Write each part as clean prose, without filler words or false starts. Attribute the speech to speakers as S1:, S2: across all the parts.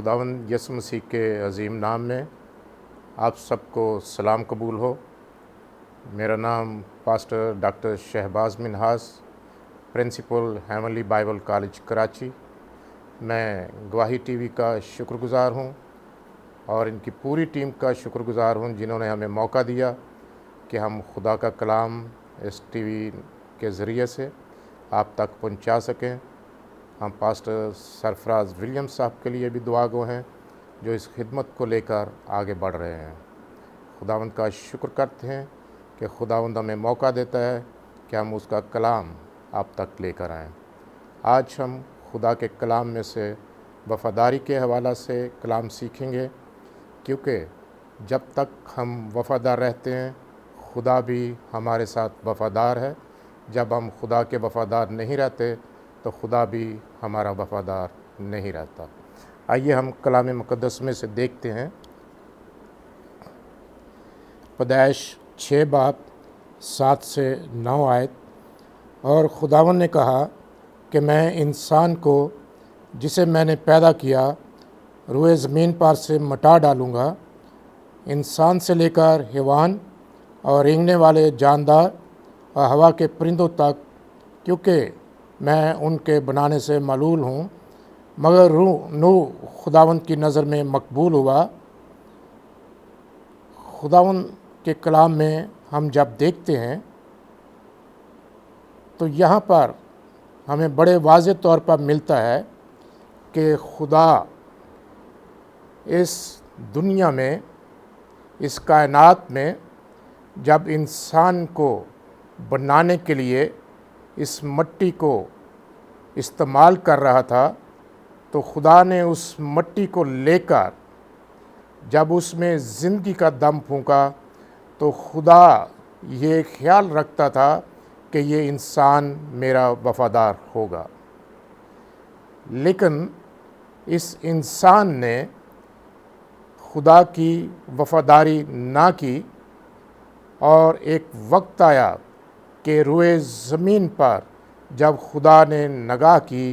S1: खुदावंद यसु मसीह के अज़ीम नाम में आप सबको सलाम कबूल हो। मेरा नाम pastor doctor Shahbaz Minhas, principal heavenly Bible college Karachi. मैं गवाही टीवी का शुक्रगुज़ार हूँ और इनकी पूरी टीम का शुक्रगुज़ार हूँ जिन्होंने हमें मौका दिया कि हम खुदा का कलाम इस टीवी के ज़रिए से आप तक पहुँचा सकें। हम पास्टर सरफराज विलियम्स साहब के लिए भी दुआगो हैं जो इस खिदमत को लेकर आगे बढ़ रहे हैं। खुदावंद का शुक्र करते हैं कि खुदावंद हमें मौका देता है कि हम उसका कलाम आप तक लेकर आएँ। आज हम खुदा के कलाम में से वफ़ादारी के हवाला से कलाम सीखेंगे, क्योंकि जब तक हम वफ़ादार रहते हैं खुदा भी हमारे साथ वफ़ादार है। जब हम खुदा के वफ़ादार नहीं रहते तो खुदा भी हमारा वफ़ादार नहीं रहता। आइए हम कलाम मुक़द्दस में से देखते हैं। पैदाइश 6 बाब 7 से 9 आयत। और खुदावन ने कहा कि मैं इंसान को जिसे मैंने पैदा किया रुए ज़मीन पर से मिटा डालूँगा, इंसान से लेकर हैवान और रेंगने वाले जानदार और हवा के परिंदों तक, क्योंकि मैं उनके बनाने से मालूल हूँ। मगर नूह खुदावंद की नज़र में मकबूल हुआ। खुदावंद के कलाम में हम जब देखते हैं तो यहाँ पर हमें बड़े वाज़ेह तौर पर मिलता है कि खुदा इस दुनिया में, इस कायनात में जब इंसान को बनाने के लिए इस मिट्टी को इस्तेमाल कर रहा था, तो खुदा ने उस मिट्टी को लेकर जब उसमें ज़िंदगी का दम फूंका तो खुदा ये ख्याल रखता था कि ये इंसान मेरा वफ़ादार होगा। लेकिन इस इंसान ने खुदा की वफ़ादारी ना की और एक वक्त आया कि रुए ज़मीन पर जब खुदा ने निगाह की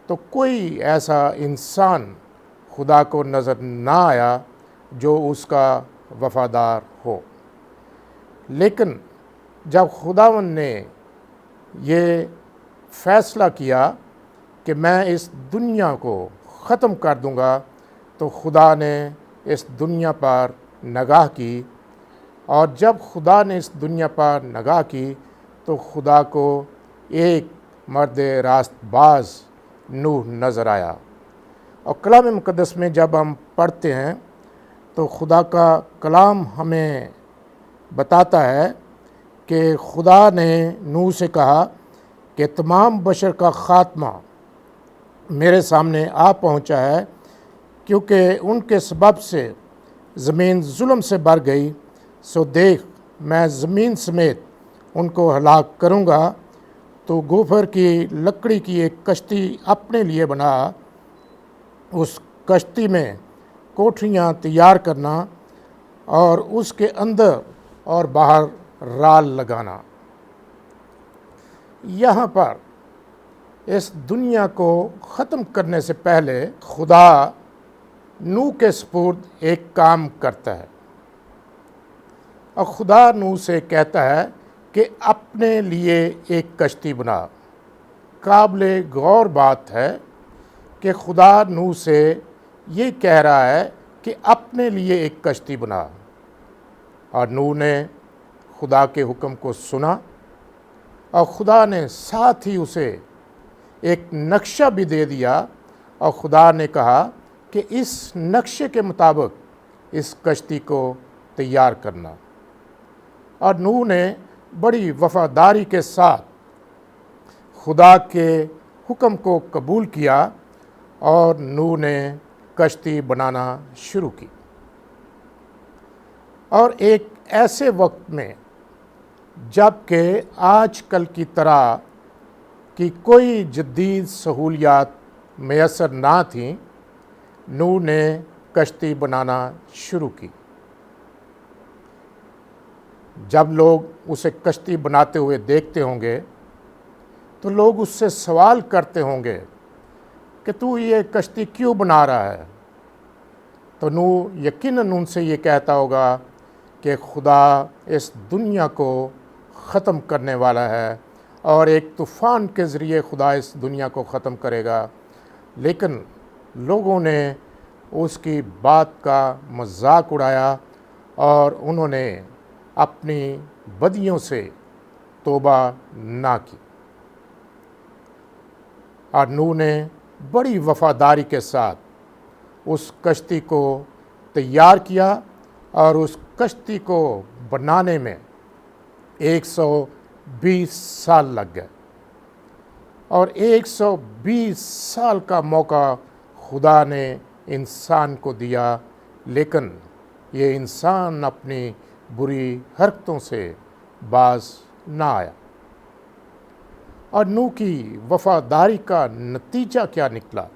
S1: तो कोई ऐसा इंसान खुदा को नज़र ना आया जो उसका वफ़ादार हो। लेकिन जब खुदावन ने ये फ़ैसला किया कि मैं इस दुनिया को ख़त्म कर दूंगा, तो खुदा ने इस दुनिया पर निगाह की। और जब खुदा ने इस दुनिया पर निगाह की तो खुदा को एक मर्द रास्तबाज नूह नज़र आया। और कलाम मुक़द्दस में जब हम पढ़ते हैं तो खुदा का कलाम हमें बताता है कि खुदा ने नूह से कहा कि तमाम बशर का ख़ात्मा मेरे सामने आ पहुंचा है, क्योंकि उनके सबब से ज़मीन जुल्म से भर गई। सो देख, मैं ज़मीन समेत उनको हलाक करूँगा। तो गोफर की लकड़ी की एक कश्ती अपने लिए बना, उस कश्ती में कोठरियाँ तैयार करना और उसके अंदर और बाहर राल लगाना। यहाँ पर इस दुनिया को ख़त्म करने से पहले खुदा नूह के सपुर्द एक काम करता है और खुदा नूह से कहता है कि अपने लिए एक कश्ती बना। काबिले गौर बात है कि खुदा नूह से ये कह रहा है कि अपने लिए एक कश्ती बना। और नूह ने खुदा के हुक्म को सुना और खुदा ने साथ ही उसे एक नक्शा भी दे दिया और खुदा ने कहा कि इस नक्शे के मुताबिक इस कश्ती को तैयार करना। और नूह ने बड़ी वफ़ादारी के साथ खुदा के हुक्म को कबूल किया और नूह ने कश्ती बनाना शुरू की। और एक ऐसे वक्त में जबकि आजकल की तरह की कोई जदीद सहूलियात मैसर ना थी, नूह ने कश्ती बनाना शुरू की। जब लोग उसे कश्ती बनाते हुए देखते होंगे तो लोग उससे सवाल करते होंगे कि तू ये कश्ती क्यों बना रहा है, तो नूह यकीनन उनसे ये कहता होगा कि खुदा इस दुनिया को ख़त्म करने वाला है और एक तूफ़ान के ज़रिए खुदा इस दुनिया को ख़त्म करेगा। लेकिन लोगों ने उसकी बात का मजाक उड़ाया और उन्होंने अपनी बदियों से तौबा ना की। और नूह ने बड़ी वफ़ादारी के साथ उस कश्ती को तैयार किया और उस कश्ती को बनाने में 120 साल लग गए और 120 साल का मौका खुदा ने इंसान को दिया, लेकिन ये इंसान अपनी बुरी हरकतों से बाज ना आया। और नूह की वफ़ादारी का नतीजा क्या निकला?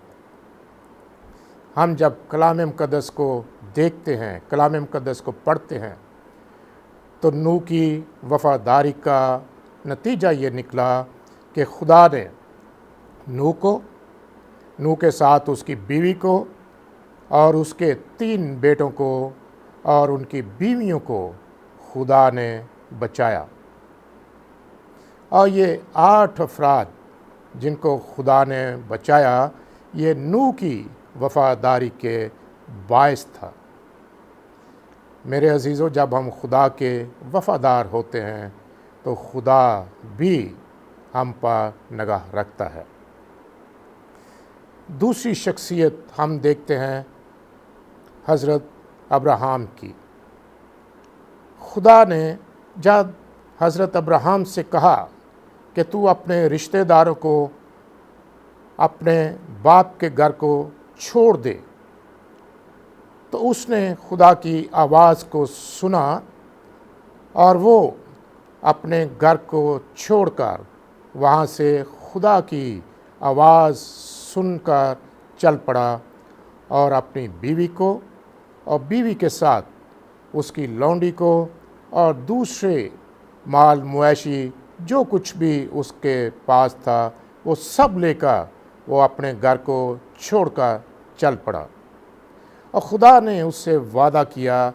S1: हम जब कलाम मुक़द्दस को देखते हैं, कलाम मुक़द्दस को पढ़ते हैं, तो नूह की वफ़ादारी का नतीजा ये निकला कि खुदा ने नूह के साथ उसकी बीवी को और उसके 3 बेटों को और उनकी बीवियों को खुदा ने बचाया। और ये 8 अफराद जिनको खुदा ने बचाया, ये नूह की वफ़ादारी के बायस था। मेरे अज़ीज़ों, जब हम खुदा के वफ़ादार होते हैं तो खुदा भी हम पर निगाह रखता है। दूसरी शख्सियत हम देखते हैं हज़रत अब्राहम की। खुदा ने जब हज़रत अब्राहम से कहा कि तू अपने रिश्तेदारों को, अपने बाप के घर को छोड़ दे, तो उसने खुदा की आवाज़ को सुना और वो अपने घर को छोड़कर वहाँ से खुदा की आवाज़ सुनकर चल पड़ा और अपनी बीवी को और बीवी के साथ उसकी लौंडी को और दूसरे माल मुआशी जो कुछ भी उसके पास था वो सब लेकर वो अपने घर को छोड़कर चल पड़ा। और खुदा ने उससे वादा किया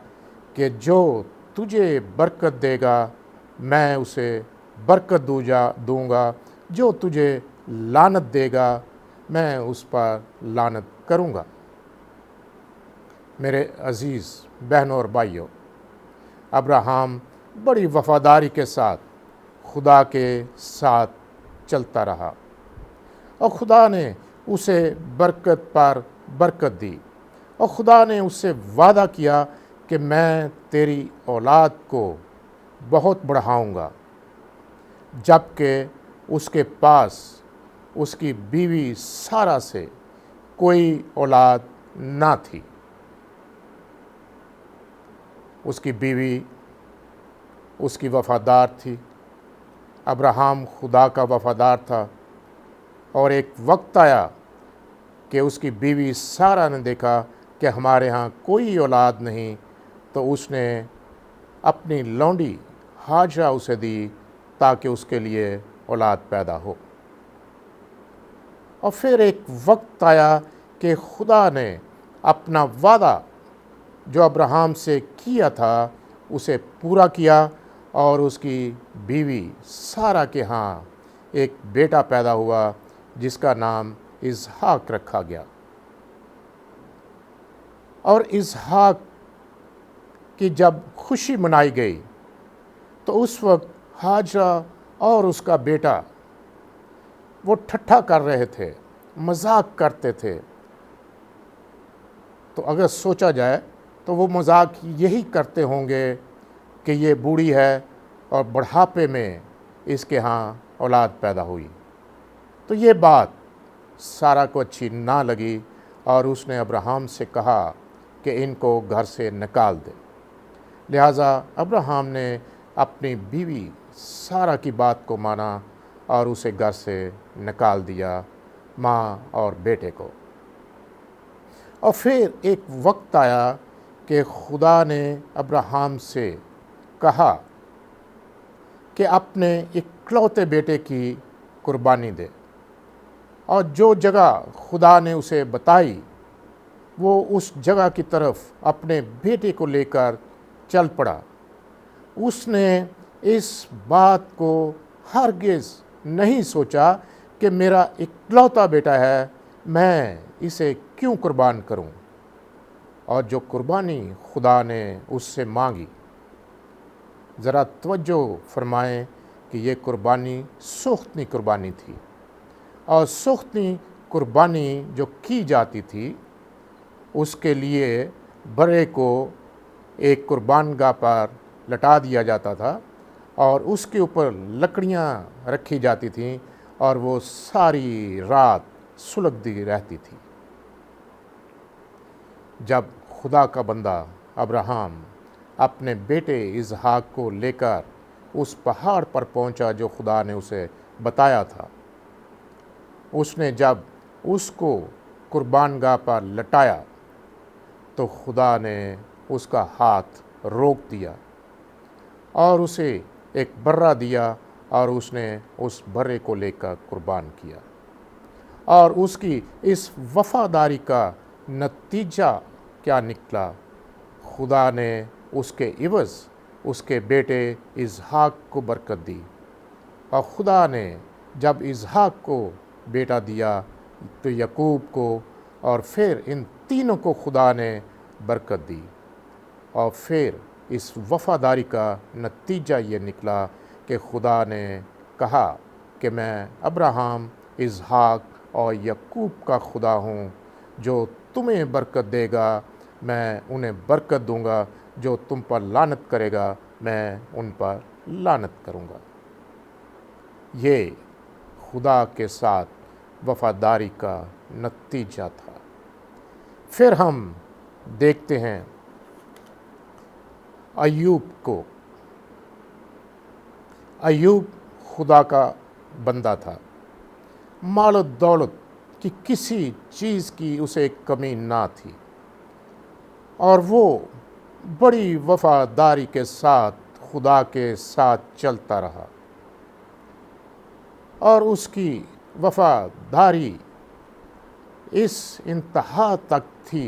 S1: कि जो तुझे बरकत देगा मैं उसे बरकत दूंगा, जो तुझे लानत देगा मैं उस पर लानत करूंगा। मेरे अज़ीज़ बहनों और भाइयों, अब्राहम बड़ी वफ़ादारी के साथ खुदा के साथ चलता रहा और खुदा ने उसे बरकत पर बरकत दी और खुदा ने उससे वादा किया कि मैं तेरी औलाद को बहुत बढ़ाऊंगा, जबकि उसके पास उसकी बीवी सारा से कोई औलाद ना थी। उसकी बीवी उसकी वफ़ादार थी, अब्राहम खुदा का वफ़ादार था। और एक वक्त आया कि उसकी बीवी सारा ने देखा कि हमारे यहाँ कोई औलाद नहीं, तो उसने अपनी लौंडी हाजरा उसे दी ताकि उसके लिए औलाद पैदा हो। और फिर एक वक्त आया कि खुदा ने अपना वादा जो अब्राहम से किया था उसे पूरा किया और उसकी बीवी सारा के यहाँ एक बेटा पैदा हुआ जिसका नाम इसहाक रखा गया। और इसहाक की जब खुशी मनाई गई तो उस वक्त हाजरा और उसका बेटा वो ठट्ठा कर रहे थे, मजाक करते थे। तो अगर सोचा जाए तो वो मजाक यही करते होंगे कि ये बूढ़ी है और बुढ़ापे में इसके यहाँ औलाद पैदा हुई। तो ये बात सारा को अच्छी ना लगी और उसने अब्राहम से कहा कि इनको घर से निकाल दे। लिहाजा अब्राहम ने अपनी बीवी सारा की बात को माना और उसे घर से निकाल दिया, माँ और बेटे को। और फिर एक वक्त आया कि खुदा ने अब्राहम से कहा कि अपने इकलौते बेटे की कुर्बानी दे। और जो जगह खुदा ने उसे बताई वो उस जगह की तरफ अपने बेटे को लेकर चल पड़ा। उसने इस बात को हरगिज़ नहीं सोचा कि मेरा इकलौता बेटा है, मैं इसे क्यों कुर्बान करूं। और जो कुर्बानी खुदा ने उससे मांगी, ज़रा तवज्जो फरमाएं कि ये कुर्बानी सुख्तनी कुर्बानी थी। और सुख्तनी कुर्बानी जो की जाती थी, उसके लिए बर्रे को एक कुर्बानगाह पर लटा दिया जाता था और उसके ऊपर लकड़ियां रखी जाती थीं और वो सारी रात सुलगती रहती थी। जब खुदा का बंदा अब्राहम अपने बेटे इसहाक को लेकर उस पहाड़ पर पहुंचा जो खुदा ने उसे बताया था, उसने जब उसको कुर्बानगाह पर लटाया तो खुदा ने उसका हाथ रोक दिया और उसे एक बर्रा दिया और उसने उस बर्रे को लेकर कुर्बान किया। और उसकी इस वफ़ादारी का नतीजा क्या निकला? खुदा ने उसके इवज़ उसके बेटे इसहाक को बरकत दी। और खुदा ने जब इसहाक को बेटा दिया तो याकूब को, और फिर इन तीनों को खुदा ने बरकत दी। और फिर इस वफ़ादारी का नतीजा ये निकला कि खुदा ने कहा कि मैं अब्राहम, इसहाक और याकूब का खुदा हूँ। जो तुम्हें बरकत देगा मैं उन्हें बरकत दूँगा, जो तुम पर लानत करेगा मैं उन पर लानत करूँगा। ये खुदा के साथ वफ़ादारी का नतीजा था। फिर हम देखते हैं अय्यूब को। अय्यूब खुदा का बंदा था। माल और दौलत की किसी चीज़ की उसे कमी ना थी और वो बड़ी वफ़ादारी के साथ खुदा के साथ चलता रहा। और उसकी वफ़ादारी इस इंतहा तक थी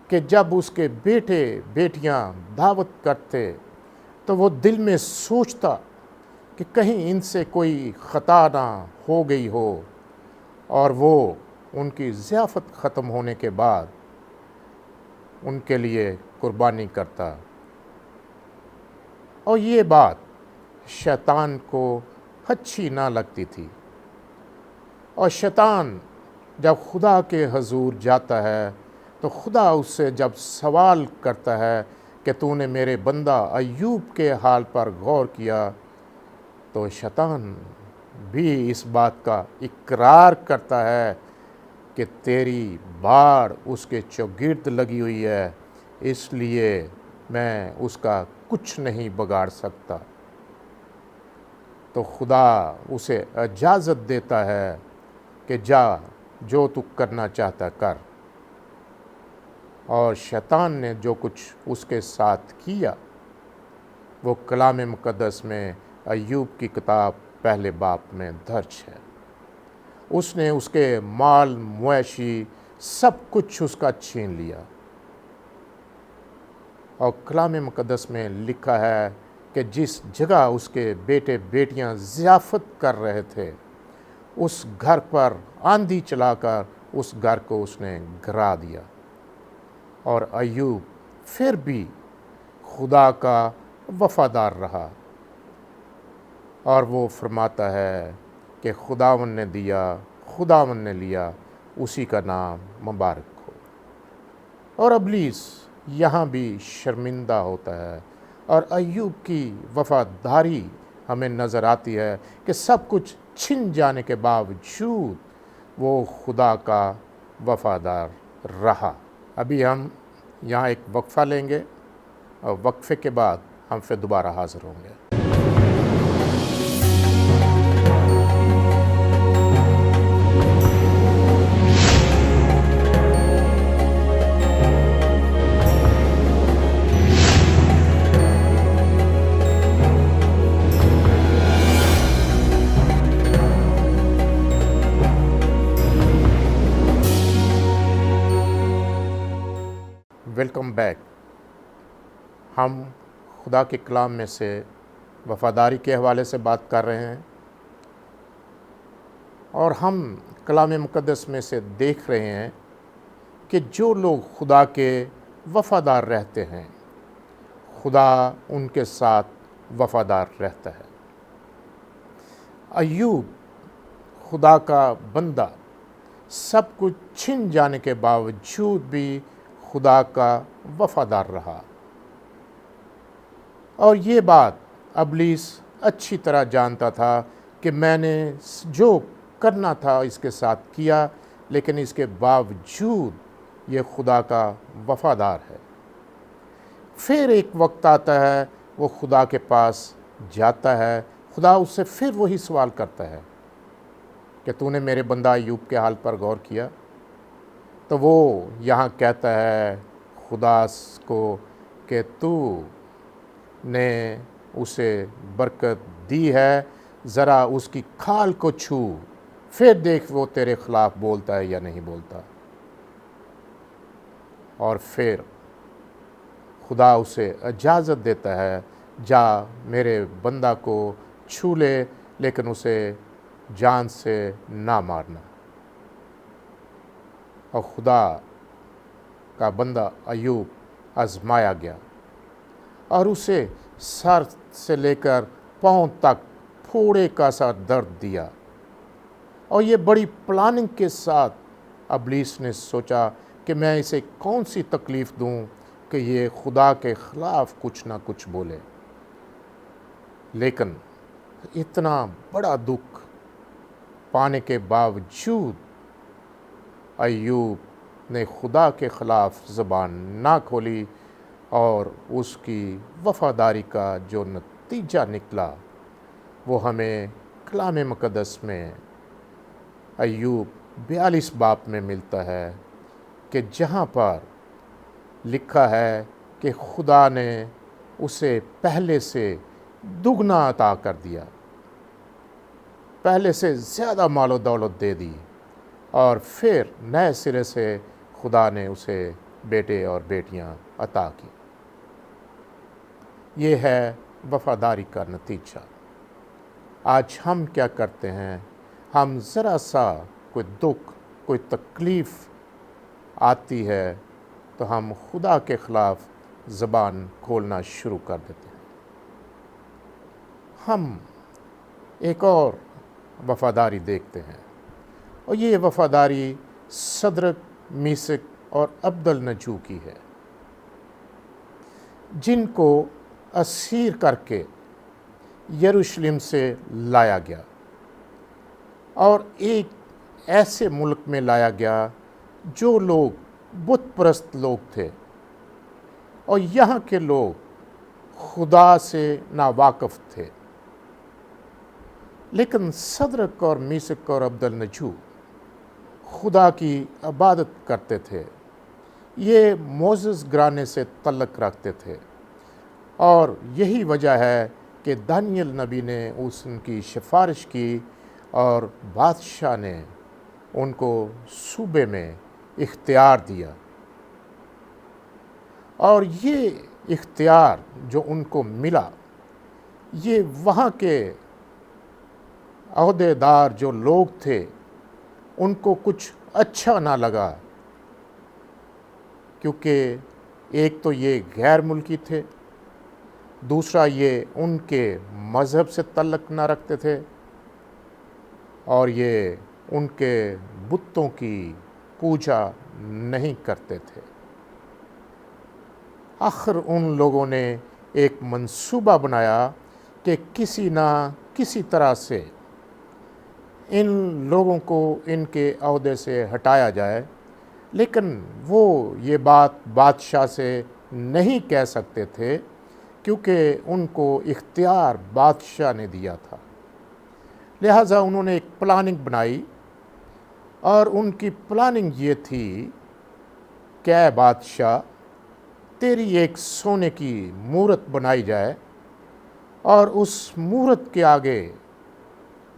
S1: कि जब उसके बेटे बेटियां दावत करते तो वो दिल में सोचता कि कहीं इनसे कोई ख़ता ना हो गई हो, और वो उनकी ज़ियाफ़त ख़त्म होने के बाद उनके लिए कुर्बानी करता। और ये बात शैतान को अच्छी ना लगती थी। और शैतान जब खुदा के हजूर जाता है तो खुदा उससे जब सवाल करता है कि तूने मेरे बंदा अय्यूब के हाल पर गौर किया, तो शैतान भी इस बात का इकरार करता है कि तेरी बाड़ उसके चौगिर्द लगी हुई है, इसलिए मैं उसका कुछ नहीं बिगाड़ सकता। तो खुदा उसे इजाज़त देता है कि जा, जो तू करना चाहता कर। और शैतान ने जो कुछ उसके साथ किया वो कलाम मुक़द्दस में अय्यूब की किताब पहले बाब में दर्ज है। उसने उसके माल मुआशी सब कुछ उसका छीन लिया। और कलाम मुक़द्दस में लिखा है कि जिस जगह उसके बेटे बेटियां ज़ियाफ़त कर रहे थे, उस घर पर आंधी चलाकर उस घर को उसने गिरा दिया। और अय्यूब फिर भी खुदा का वफ़ादार रहा। और वो फरमाता है कि खुदावन ने दिया, खुदावन ने लिया, उसी का नाम मुबारक हो। और इब्लीस यहाँ भी शर्मिंदा होता है। और अय्यूब की वफ़ादारी हमें नज़र आती है कि सब कुछ छिन जाने के बावजूद वो खुदा का वफ़ादार रहा। अभी हम यहाँ एक वक्फ़ा लेंगे और वक्फ़े के बाद हम फिर दोबारा हाज़िर होंगे। Welcome back. हम खुदा के कलाम में से वफ़ादारी के हवाले से बात कर रहे हैं और हम कलाम मुक़द्दस में से देख रहे हैं कि जो लोग खुदा के वफ़ादार रहते हैं, खुदा उनके साथ वफ़ादार रहता है। अय्यूब खुदा का बंदा सब कुछ छिन जाने के बावजूद भी खुदा का वफ़ादार रहा और ये बात इब्लीस अच्छी तरह जानता था कि मैंने जो करना था इसके साथ किया, लेकिन इसके बावजूद ये खुदा का वफ़ादार है। फिर एक वक्त आता है, वो खुदा के पास जाता है, खुदा उससे फिर वही सवाल करता है कि तूने मेरे बंदा अय्यूब के हाल पर गौर किया? तो वो यहाँ कहता है खुदा को कि तू ने उसे बरकत दी है, ज़रा उसकी खाल को छू, फिर देख वो तेरे ख़िलाफ़ बोलता है या नहीं बोलता। और फिर खुदा उसे इजाज़त देता है, जा मेरे बंदा को छू ले, लेकिन उसे जान से ना मारना। और खुदा का बंदा अय्यूब आज़माया गया और उसे सर से लेकर पाँव तक फोड़े का सा दर्द दिया। और ये बड़ी प्लानिंग के साथ इब्लीस ने सोचा कि मैं इसे कौन सी तकलीफ़ दूं कि ये खुदा के ख़िलाफ़ कुछ ना कुछ बोले। लेकिन इतना बड़ा दुख पाने के बावजूद अय्यूब ने खुदा के ख़िलाफ़ ज़बान ना खोली और उसकी वफ़ादारी का जो नतीजा निकला वो हमें कलाम मुक़द्दस में अय्यूब 42 बाब में मिलता है कि जहाँ पर लिखा है कि खुदा ने उसे पहले से दुगना अता कर दिया, पहले से ज़्यादा मालो दौलत दे दी और फिर नए सिरे से खुदा ने उसे बेटे और बेटियां अता की। ये है वफ़ादारी का नतीजा। आज हम क्या करते हैं? हम ज़रा सा कोई दुख, कोई तकलीफ़ आती है तो हम खुदा के ख़िलाफ़ ज़बान खोलना शुरू कर देते हैं। हम एक और वफ़ादारी देखते हैं और ये वफ़ादारी सदरक, मीसक और अब्दुलनजू की है, जिनको असीर करके यरूशलेम से लाया गया और एक ऐसे मुल्क में लाया गया जो लोग बुत परस्त लोग थे और यहाँ के लोग खुदा से नावाकिफ़ थे। लेकिन सदरक और मीसक और अब्दुलनजू खुदा की इबादत करते थे, ये मोसेस घराने से तल्लुक़ रखते थे और यही वजह है कि दानियल नबी ने उनकी सिफारिश की और बादशाह ने उनको सूबे में इख्तियार दिया। और ये इख्तियार जो उनको मिला, ये वहाँ के अहदेदार जो लोग थे उनको कुछ अच्छा ना लगा, क्योंकि एक तो ये गैर मुल्की थे, दूसरा ये उनके मज़हब से तल्लुक़ ना रखते थे और ये उनके बुतों की पूजा नहीं करते थे। आखिर उन लोगों ने एक मंसूबा बनाया कि किसी ना किसी तरह से इन लोगों को इनके अहदे से हटाया जाए, लेकिन वो ये बात बादशाह से नहीं कह सकते थे क्योंकि उनको इख्तियार बादशाह ने दिया था। लिहाजा उन्होंने एक प्लानिंग बनाई और उनकी प्लानिंग ये थी कि ऐ बादशाह, तेरी एक सोने की मूरत बनाई जाए और उस मूरत के आगे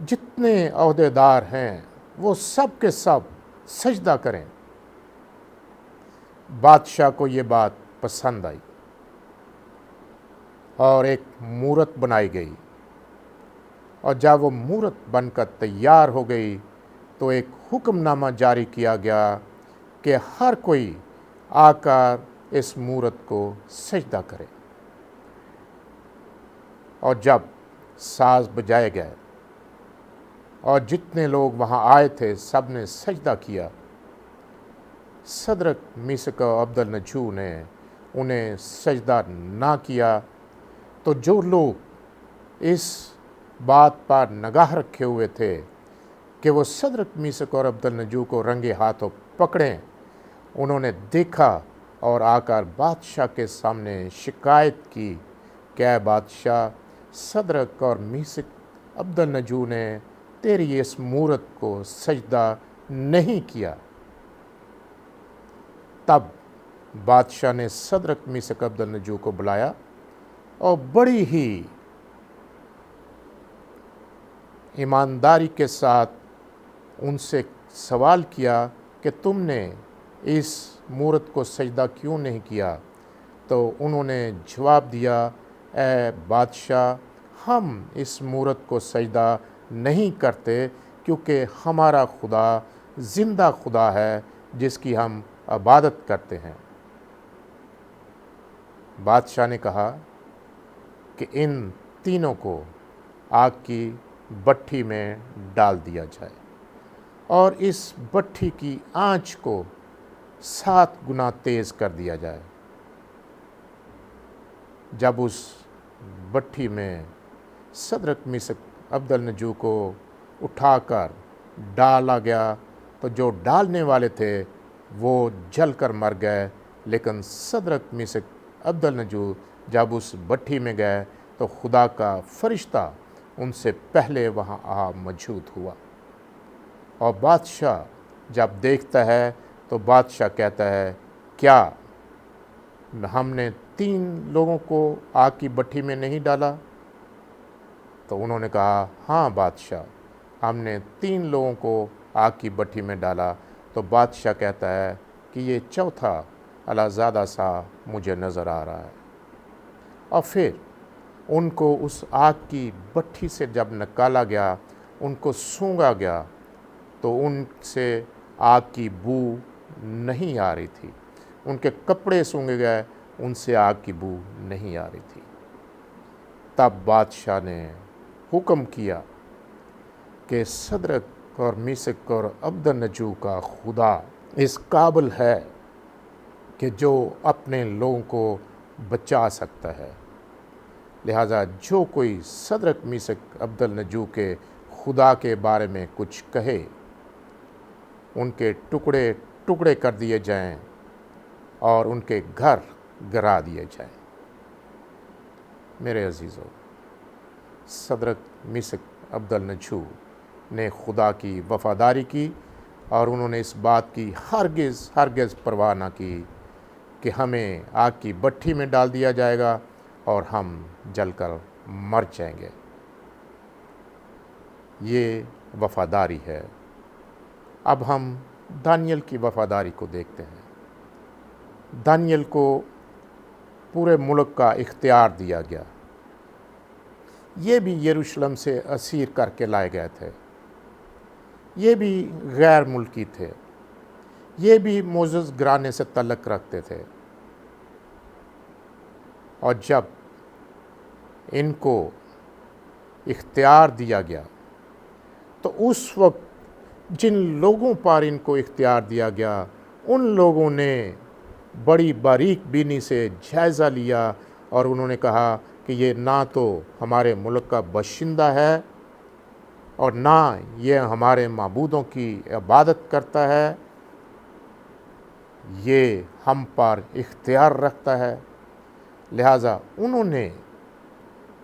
S1: जितने अहदेदार हैं वो सब के सब सजदा करें। बादशाह को ये बात पसंद आई और एक मूरत बनाई गई। और जब वो मूरत बनकर तैयार हो गई तो एक हुक्मनामा जारी किया गया कि हर कोई आकर इस मूरत को सजदा करे। और जब साज बजाए गए और जितने लोग वहाँ आए थे सब ने सजदा किया, सदरक मीसक और अब्दुलनजू ने उन्हें सजदा ना किया, तो जो लोग इस बात पर निगाह रखे हुए थे कि वो सदरक मीसक और अब्दुलनजू को रंगे हाथों पकड़ें, उन्होंने देखा और आकर बादशाह के सामने शिकायत की कि बादशाह, सदरक और मीसक अब्दुलनजू ने तेरी इस मूरत को सजदा नहीं किया। तब बादशाह ने सदरक मीसक अब्दुलनजू को बुलाया और बड़ी ही ईमानदारी के साथ उनसे सवाल किया कि तुमने इस मूरत को सजदा क्यों नहीं किया। तो उन्होंने जवाब दिया, ए बादशाह, हम इस मूरत को सजदा नहीं करते क्योंकि हमारा खुदा ज़िंदा खुदा है जिसकी हम इबादत करते हैं। बादशाह ने कहा कि इन तीनों को आग की भट्ठी में डाल दिया जाए और इस भट्ठी की आंच को 7 गुना तेज़ कर दिया जाए। जब उस भट्ठी में सदरक मीसक अब्दुलनजू को उठाकर डाला गया तो जो डालने वाले थे वो जलकर मर गए, लेकिन सदरक मीसक अब्दुलनजू जब उस भट्ठी में गए तो खुदा का फरिश्ता उनसे पहले वहाँ आ मौजूद हुआ। और बादशाह जब देखता है तो बादशाह कहता है, क्या हमने 3 लोगों को आग की भट्ठी में नहीं डाला? तो उन्होंने कहा, हाँ बादशाह, हमने 3 लोगों को आग की भट्ठी में डाला। तो बादशाह कहता है कि ये चौथा अलाज़ादा सा मुझे नज़र आ रहा है। और फिर उनको उस आग की भट्ठी से जब निकाला गया, उनको सूंघा गया तो उनसे आग की बू नहीं आ रही थी। उनके कपड़े सूंघे गए, उनसे आग की बू नहीं आ रही थी। तब बादशाह ने हुक्म किया कि सदरक और मीसक और अब्दुलनजू का खुदा इस काबिल है कि जो अपने लोगों को बचा सकता है, लिहाजा जो कोई सदरक मीसक अब्दुलनजू के खुदा के बारे में कुछ कहे, उनके टुकड़े टुकड़े कर दिए जाएं और उनके घर गिरा दिए जाएं। मेरे अजीज़ों, सदरक मीसक अब्दुलनजू ने खुदा की वफ़ादारी की और उन्होंने इस बात की हरगिज़ परवाह ना की कि हमें आग की भट्ठी में डाल दिया जाएगा और हम जलकर मर जाएंगे। ये वफ़ादारी है। अब हम दानियल की वफ़ादारी को देखते हैं। दानियल को पूरे मुल्क का इख्तियार दिया गया। ये भी यरूशलेम से असीर करके लाए गए थे। ये भी गैर मुल्की थे। ये भी मोज़ेज़ घराने से तल्लुक़ रखते थे। और जब इनको इख्तियार दिया गया तो उस वक्त जिन लोगों पर इनको इख्तियार दिया गया, उन लोगों ने बड़ी बारीक बीनी से जायज़ा लिया और उन्होंने कहा कि ये ना तो हमारे मुल्क का बाशिंदा है और ना ये हमारे माबूदों की इबादत करता है, ये हम पर इख्तियार रखता है। लिहाजा उन्होंने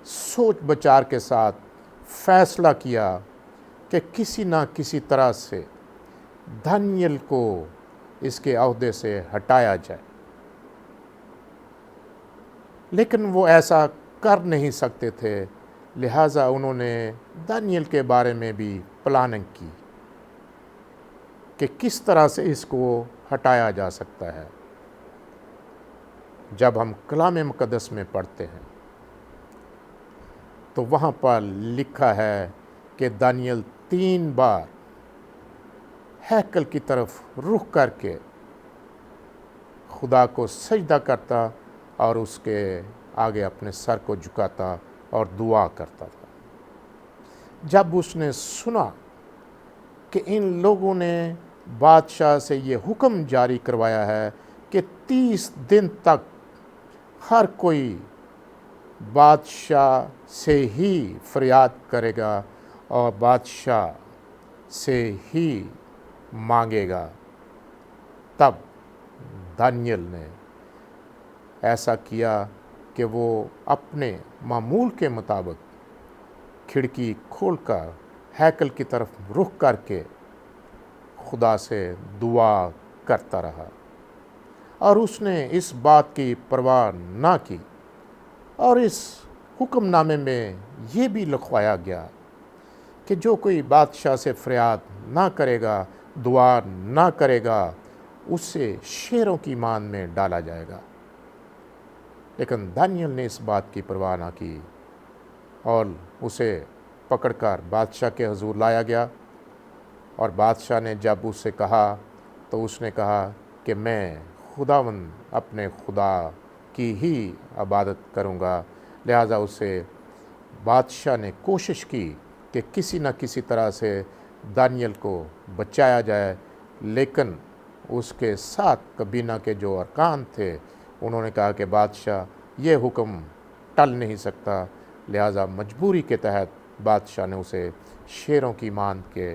S1: सोच विचार के साथ फ़ैसला किया कि किसी ना किसी तरह से दानियल को इसके अहदे से हटाया जाए, लेकिन वो ऐसा कर नहीं सकते थे। लिहाजा उन्होंने दानियल के बारे में भी प्लानिंग की कि किस तरह से इसको हटाया जा सकता है। जब हम कलाम मुक़द्दस में पढ़ते हैं तो वहाँ पर लिखा है कि दानियल 3 बार हैकल की तरफ रुख करके खुदा को सजदा करता और उसके आगे अपने सर को झुकाता और दुआ करता था। जब उसने सुना कि इन लोगों ने बादशाह से ये हुक्म जारी करवाया है कि 30 दिन तक हर कोई बादशाह से ही फरियाद करेगा और बादशाह से ही मांगेगा, तब दानियल ने ऐसा किया कि वो अपने मामूल के मुताबिक खिड़की खोलकर हैकल की तरफ रुख करके खुदा से दुआ करता रहा और उसने इस बात की परवाह ना की। और इस हुक्मनामे में ये भी लिखवाया गया कि जो कोई बादशाह से फरियाद ना करेगा, दुआ ना करेगा, उसे शेरों की मान में डाला जाएगा। लेकिन दानियल ने इस बात की परवाह ना की और उसे पकड़कर बादशाह के हुजूर लाया गया। और बादशाह ने जब उससे कहा तो उसने कहा कि मैं खुदावंद अपने खुदा की ही इबादत करूँगा। लिहाजा उसे बादशाह ने कोशिश की कि किसी न किसी तरह से दानियल को बचाया जाए, लेकिन उसके साथ कबीना के जो अरकान थे उन्होंने कहा कि बादशाह ये हुक्म टल नहीं सकता। लिहाजा मजबूरी के तहत बादशाह ने उसे शेरों की मान के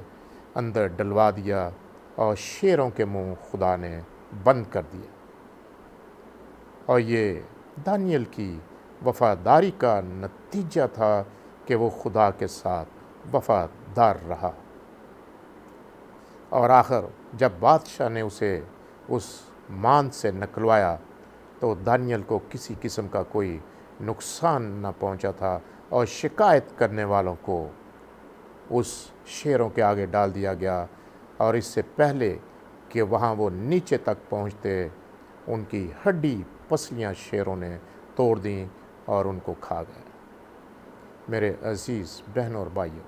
S1: अंदर डलवा दिया और शेरों के मुंह खुदा ने बंद कर दिया। और ये दानियल की वफ़ादारी का नतीजा था कि वो खुदा के साथ वफ़ादार रहा। और आखिर जब बादशाह ने उसे उस मान से निकलवाया तो दानियल को किसी किस्म का कोई नुकसान न पहुंचा था और शिकायत करने वालों को उस शेरों के आगे डाल दिया गया। और इससे पहले कि वहाँ वो नीचे तक पहुँचते, उनकी हड्डी पसलियाँ शेरों ने तोड़ दी और उनको खा गए। मेरे अज़ीज़ बहनों और भाइयों,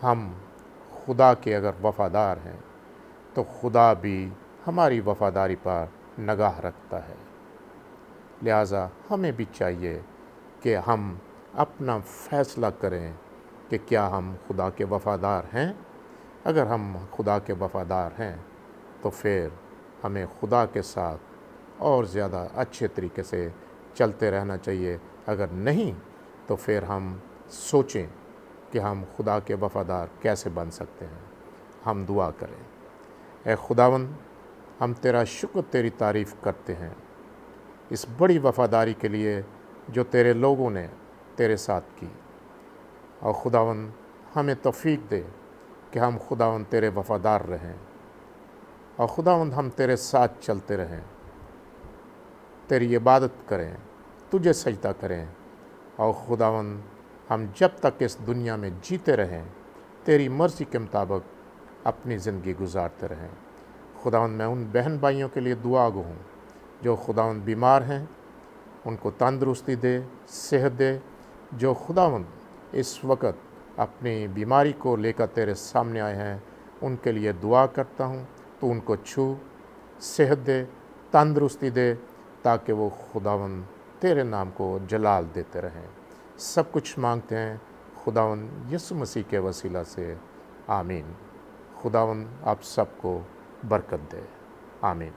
S1: हम खुदा के अगर वफ़ादार हैं तो खुदा भी हमारी वफ़ादारी पर निगाह रखता है। लिहाजा हमें भी चाहिए कि हम अपना फ़ैसला करें कि क्या हम खुदा के वफ़ादार हैं। अगर हम खुदा के वफ़ादार हैं तो फिर हमें खुदा के साथ और ज़्यादा अच्छे तरीके से चलते रहना चाहिए। अगर नहीं तो फिर हम सोचें कि हम खुदा के वफ़ादार कैसे बन सकते हैं। हम दुआ करें। ऐ खुदावंद, हम तेरा शुक्र, तेरी तारीफ़ करते हैं इस बड़ी वफ़ादारी के लिए जो तेरे लोगों ने तेरे साथ की। और खुदावंद, हमें तौफ़ीक दे कि हम खुदावंद तेरे वफ़ादार रहें और खुदावंद हम तेरे साथ चलते रहें, तेरी इबादत करें, तुझे सजदा करें। और खुदावंद, हम जब तक इस दुनिया में जीते रहें तेरी मर्ज़ी के मुताबिक अपनी ज़िंदगी गुजारते रहें। खुदावंद, मैं उन बहन भाइयों के लिए दुआ गो हूँ जो खुदावंद बीमार हैं, उनको तंदुरुस्ती दे, सेहत दे। जो खुदावंद इस वक्त अपनी बीमारी को लेकर तेरे सामने आए हैं, उनके लिए दुआ करता हूँ, तो उनको छू, सेहत दे, तंदुरुस्ती दे, ताकि वो खुदावंद तेरे नाम को जलाल देते रहें। सब कुछ मांगते हैं खुदावंद यीशु मसीह के वसीला से, आमीन। खुदावंद आप सबको बरकत दे, आमीन।